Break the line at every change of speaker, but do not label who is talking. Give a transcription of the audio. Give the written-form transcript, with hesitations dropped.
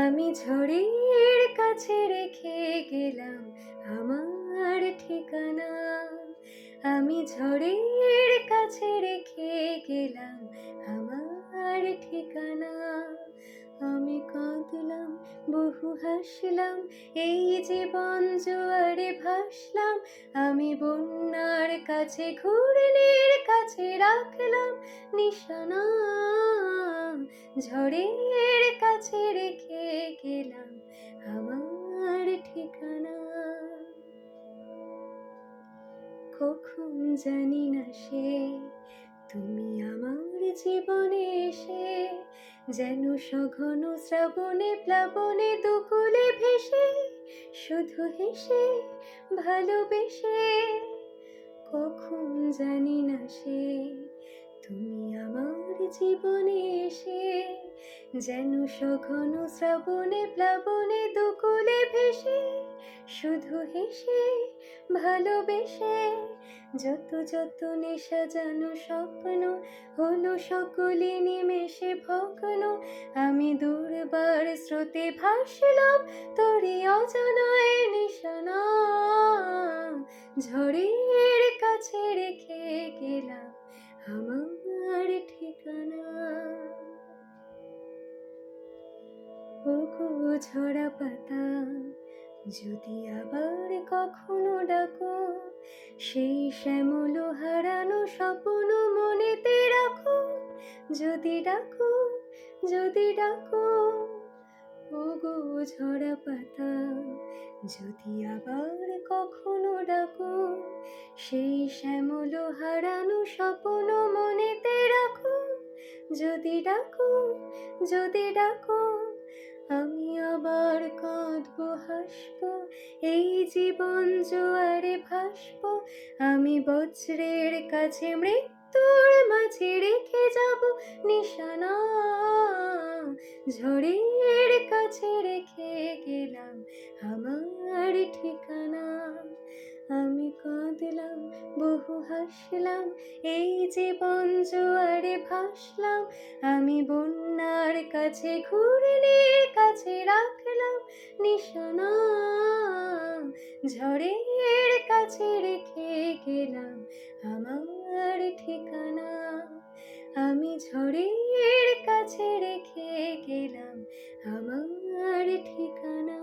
আমি ঝড়ের কাছে রেখে গেলাম আমার ঠিকানা। আমি ঝড়ের কাছে রেখে গেলাম আমার ঠিকানা। আমি কাঁদলাম, বহু হাসলাম, এই জীবন জোয়ারে ভাসলাম। আমি বন্যার কাছে, ঘূর্ণির কাছে রাখলাম নিশানা। ঝড়ের কাছে রেখে গেলাম আমার ঠিকানা। কখন জানি না সে তুমি আমার জীবনে এসে, যেন সঘন শ্রাবণে প্লাবনে দুকুলে ভেসে, শুধু হেসে ভালোবেসে। কখন জানি না সে তুমি আমার জীবনে এসে, যেন সঘন শ্রাবণে প্লাবনে দুকুলে ভেসে, শুধু হেসে ভালোবেসে। যত যতনে সাজানো স্বপ্ন হলো সকলে নিমেষে ভগ্ন। আমি দুর্বার স্রোতে ভাসলাম তোরই অজানায় নিশানা। ঝড়ের কাছে রেখে গেলাম আমার ঠিকানা। ওগো ঝরা পাতা, যদি আবার কখনো ডাকো, সেই শ্যামল হারানো স্বপ্ন মনেতে রাখো। যদি ডাকো, যদি ডাকো, ওগো ঝরা পাতা, যদি আবার কখনো ডাকো, সেই শ্যামল হারানো স্বপ্ন মনেতে রাখো। যদি ডাকো, যদি ডাকো, আমি আবার কাঁদবো হাসবো, এই জীবন জোয়ারে ভাসবো। আমি বজ্রের কাছে, মৃত্যুর মাঝে রেখে যাব নিশানা। ঝড়ের কাছে রেখে গেলাম আমার ঠিকানা। আমি কাঁদলাম, বহু হাসলাম, এই জীবন জোয়ারে ভাসলাম। আমি বন্যার কাছে, ঘূর্ণির কাছে রাখলাম নিশানা। ঝড়ের কাছে রেখে গেলাম আমার ঠিকানা। আমি ঝড়ের কাছে রেখে গেলাম আমার ঠিকানা।